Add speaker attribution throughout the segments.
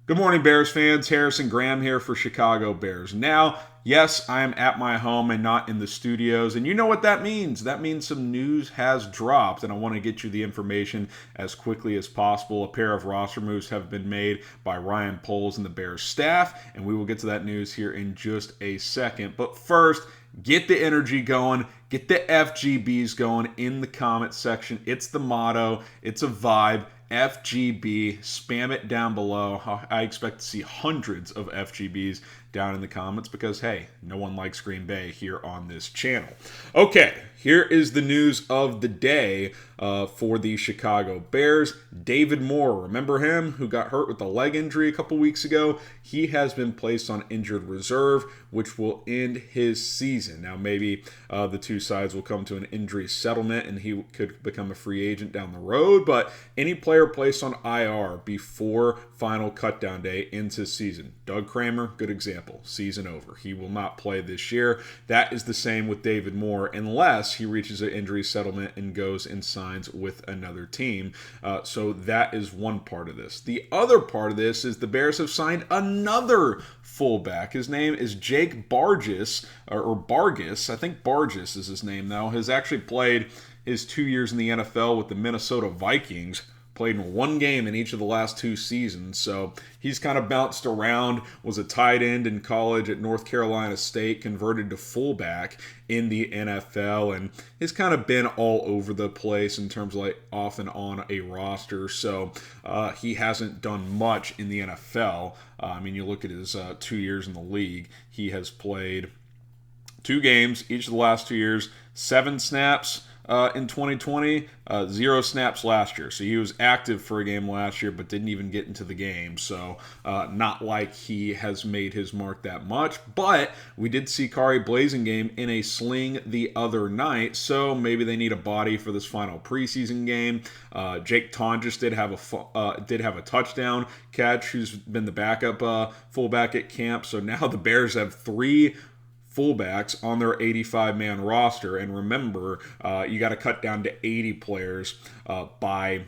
Speaker 1: Good morning, Bears fans. Harrison Graham here for Chicago Bears Now. Yes, I am at my home and not in the studios, and you know what that means. That means some news has dropped, and I want to get you the information as quickly as possible. A pair of roster moves have been made by Ryan Poles and the Bears staff, and we will get to that news here in just a second. But first, get the energy going. Get the FGBs going in the comment section. It's the motto. It's a vibe. FGB, spam it down below. I expect to see hundreds of FGBs down in the comments because, hey, no one likes Green Bay here on this channel. Okay, here is the news of the day for the Chicago Bears. David Moore, remember him, who got hurt with a leg injury a couple weeks ago? He has been placed on injured reserve, which will end his season. Now, maybe the two sides will come to an injury settlement and he could become a free agent down the road, but any player placed on IR before final cutdown day ends his season. Doug Kramer, good example. Season over. He will not play this year. That is the same with David Moore unless he reaches an injury settlement and goes and signs with another team. So that is one part of this. The other part of this is the Bears have signed another fullback. His name is Jake Bargas, or Bargus. I think Bargas is his name, though. Has actually played his 2 years in the NFL with the Minnesota Vikings. Played in one game in each of the last two seasons, so he's kind of bounced around, was a tight end in college at North Carolina State, converted to fullback in the NFL, and has kind of been all over the place in terms of like off and on a roster, so he hasn't done much in the NFL. I mean, you look at his 2 years in the league, he has played 2 games each of the last 2 years, 7 snaps, in 2020, 0 snaps last year. So he was active for a game last year, but didn't even get into the game. So not like he has made his mark that much. But we did see Khari Blasingame in a sling the other night. So maybe they need a body for this final preseason game. Jake Tonjes did have a touchdown catch, who's been the backup fullback at camp. So now the Bears have 3 fullbacks on their 85-man roster, and remember, you got to cut down to 80 players by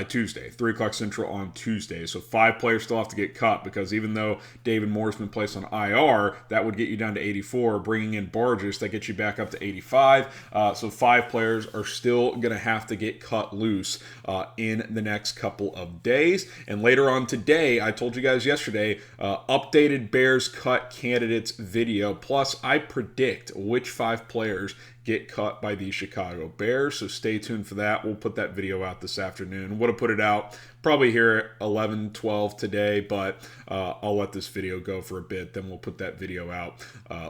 Speaker 1: Tuesday, 3 o'clock Central on Tuesday. So 5 players still have to get cut because even though David Moore's been placed on IR, that would get you down to 84. Bringing in Vargus, that gets you back up to 85. So 5 players are still going to have to get cut loose in the next couple of days. And later on today, I told you guys yesterday, updated Bears cut candidates video. Plus, I predict which 5 players get cut by the Chicago Bears, so stay tuned for that. We'll put that video out this afternoon. Would have put it out probably here at 11, 12 today, but I'll let this video go for a bit. Then we'll put that video out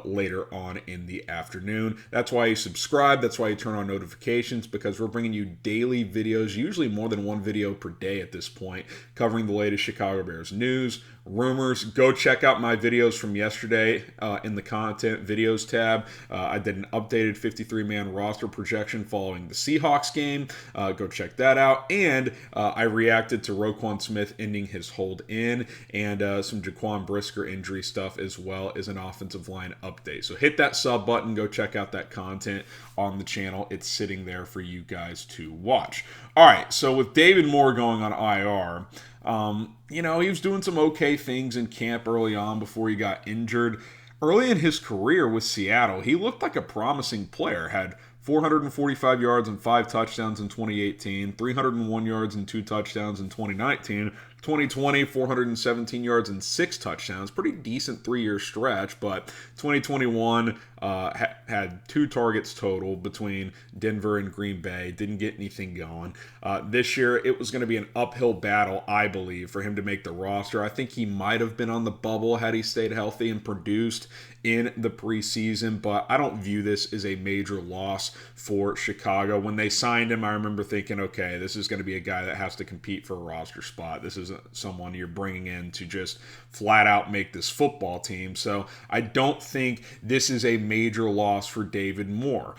Speaker 1: later on in the afternoon. That's why you subscribe. That's why you turn on notifications, because we're bringing you daily videos, usually more than 1 video per day at this point, covering the latest Chicago Bears news, rumors. Go check out my videos from yesterday in the content videos tab. I did an updated 53-man roster projection following the Seahawks game. Go check that out. And I reacted to Roquan Smith ending his hold in, and some Jaquan Brisker injury stuff, as well as an offensive line update. So hit that sub button. Go check out that content on the channel. It's sitting there for you guys to watch. All right, so with David Moore going on IR, he was doing some okay things in camp early on before he got injured. Early in his career with Seattle, he looked like a promising player. Had 445 yards and 5 touchdowns in 2018, 301 yards and 2 touchdowns in 2019. 2020, 417 yards and 6 touchdowns. Pretty decent 3-year stretch, but 2021 had 2 targets total between Denver and Green Bay. Didn't get anything going. This year, it was going to be an uphill battle, I believe, for him to make the roster. I think he might have been on the bubble had he stayed healthy and produced in the preseason, but I don't view this as a major loss for Chicago. When they signed him, I remember thinking, okay, this is going to be a guy that has to compete for a roster spot. This isn't someone you're bringing in to just flat out make this football team. So I don't think this is a major loss for David Moore.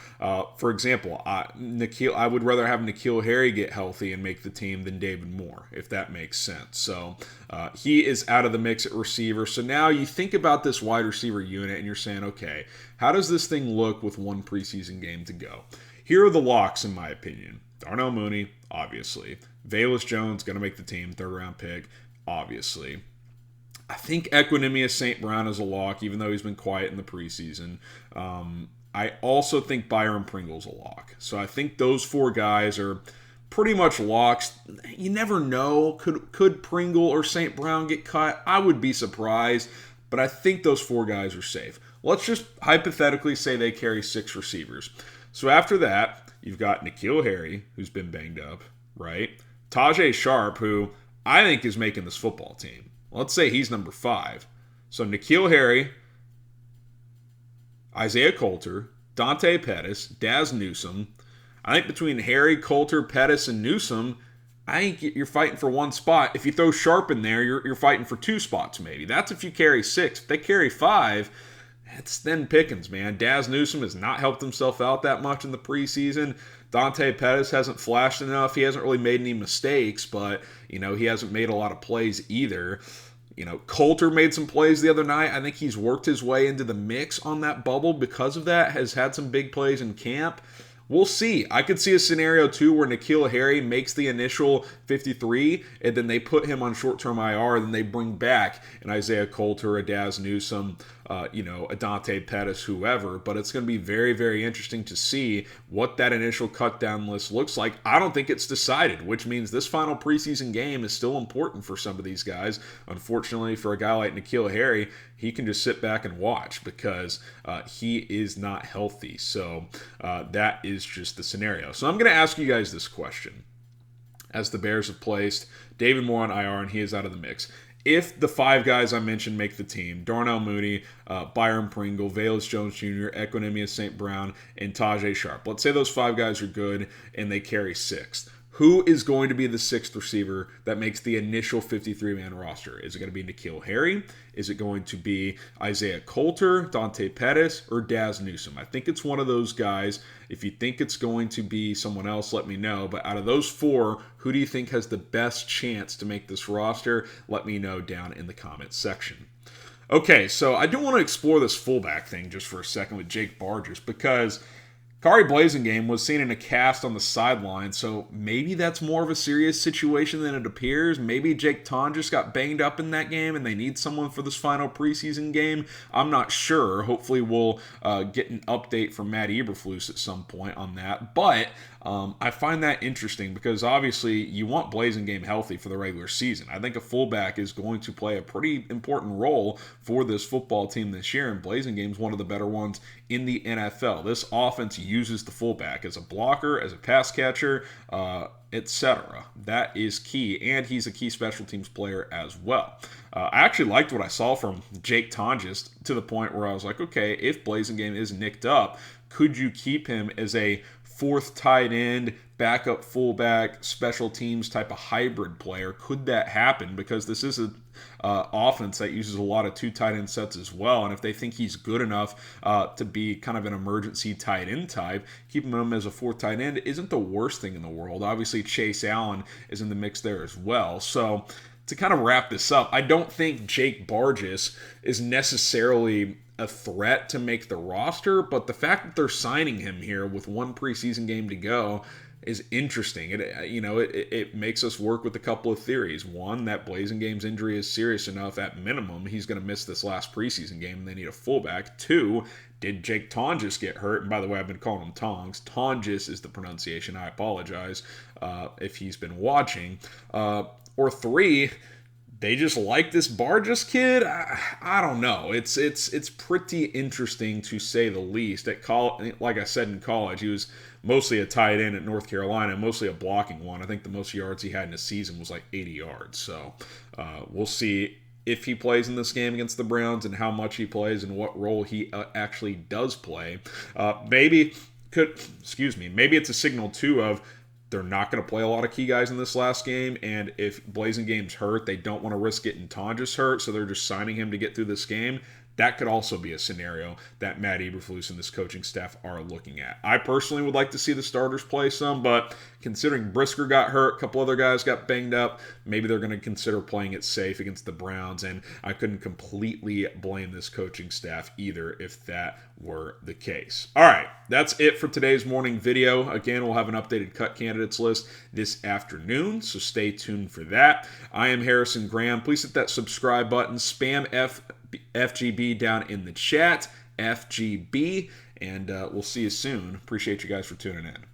Speaker 1: For example, I would rather have N'Keal Harry get healthy and make the team than David Moore, if that makes sense. So he is out of the mix at receiver. So now you think about this wide receiver unit and you're saying, okay, how does this thing look with 1 preseason game to go? Here are the locks, in my opinion. Darnell Mooney, obviously. Velus Jones, going to make the team, 3rd-round pick. obviously. I think Equanimous St. Brown is a lock, even though he's been quiet in the preseason. I also think Byron Pringle's a lock. So I think those 4 guys are pretty much locks. You never know. Could Pringle or St. Brown get cut? I would be surprised, but I think those 4 guys are safe. Let's just hypothetically say they carry 6 receivers. So after that, you've got N'Keal Harry, who's been banged up, right? Tajay Sharp, who I think is making this football team. Let's say he's number 5. So N'Keal Harry, Isaiah Coulter, Dante Pettis, Daz Newsome. I think between Harry, Coulter, Pettis, and Newsome, I think you're fighting for 1 spot. If you throw Sharp in there, you're fighting for 2 spots maybe. That's if you carry 6. If they carry 5, it's thin pickings, man. Daz Newsome has not helped himself out that much in the preseason. Dante Pettis hasn't flashed enough. He hasn't really made any mistakes, but, he hasn't made a lot of plays either. Coulter made some plays the other night. I think he's worked his way into the mix on that bubble because of that, has had some big plays in camp. We'll see. I could see a scenario, too, where N'Keal Harry makes the initial 53, and then they put him on short-term IR, and then they bring back an Isaiah Coulter, a Daz Newsome, a Dante Pettis, whoever. But it's going to be very, very interesting to see what that initial cut-down list looks like. I don't think it's decided, which means this final preseason game is still important for some of these guys. Unfortunately, for a guy like N'Keal Harry, he can just sit back and watch because he is not healthy. So that is just the scenario. So I'm going to ask you guys this question. As the Bears have placed David Moore on IR and he is out of the mix. If the 5 guys I mentioned make the team, Darnell Mooney, Byron Pringle, Velus Jones Jr., Equanimous St. Brown, and Tajay Sharp. Let's say those 5 guys are good and they carry 6th. Who is going to be the 6th receiver that makes the initial 53-man roster? Is it going to be N'Keal Harry? Is it going to be Isaiah Coulter, Dante Pettis, or Daz Newsome? I think it's one of those guys. If you think it's going to be someone else, let me know. But out of those 4, who do you think has the best chance to make this roster? Let me know down in the comments section. Okay, so I do want to explore this fullback thing just for a second with Jake Bargas because Khari Blasingame was seen in a cast on the sideline, so maybe that's more of a serious situation than it appears. Maybe Jake Tonjes got banged up in that game and they need someone for this final preseason game. I'm not sure. Hopefully we'll get an update from Matt Eberflus at some point on that. But I find that interesting because obviously you want Blasingame healthy for the regular season. I think a fullback is going to play a pretty important role for this football team this year, and Blasingame is one of the better ones in the NFL. This offense uses the fullback as a blocker, as a pass catcher, etc. That is key, and he's a key special teams player as well. I actually liked what I saw from Jake Tonjes to the point where I was like, okay, if Blasingame is nicked up, could you keep him as a 4th tight end, backup fullback, special teams type of hybrid player? Could that happen? Because this is an offense that uses a lot of 2 tight end sets as well. And if they think he's good enough to be kind of an emergency tight end type, keeping him as a 4th tight end isn't the worst thing in the world. Obviously, Chase Allen is in the mix there as well. So to kind of wrap this up, I don't think Jake Bargas is necessarily a threat to make the roster, but the fact that they're signing him here with 1 preseason game to go is interesting. It makes us work with a couple of theories. One, that Blazingame's injury is serious enough at minimum he's going to miss this last preseason game and they need a fullback. 2, did Jake Tonjes get hurt? And by the way, I've been calling him Tongs. Tonjes is the pronunciation. I apologize if he's been watching. Or 3, they just like this Bargas kid. I don't know. It's pretty interesting to say the least. At college, like I said in college, he was mostly a tight end at North Carolina, mostly a blocking one. I think the most yards he had in a season was like 80 yards. So we'll see if he plays in this game against the Browns and how much he plays and what role he actually does play. Maybe it's a signal too of they're not going to play a lot of key guys in this last game, and if Blazingame's hurt, they don't want to risk getting Tonjes hurt, so they're just signing him to get through this game. that could also be a scenario that Matt Eberflus and this coaching staff are looking at. I personally would like to see the starters play some, but considering Brisker got hurt, a couple other guys got banged up, maybe they're going to consider playing it safe against the Browns, and I couldn't completely blame this coaching staff either if that were the case. All right, that's it for today's morning video. Again, we'll have an updated cut candidates list this afternoon, so stay tuned for that. I am Harrison Graham. Please hit that subscribe button. Spam FGB down in the chat, FGB, and we'll see you soon. Appreciate you guys for tuning in.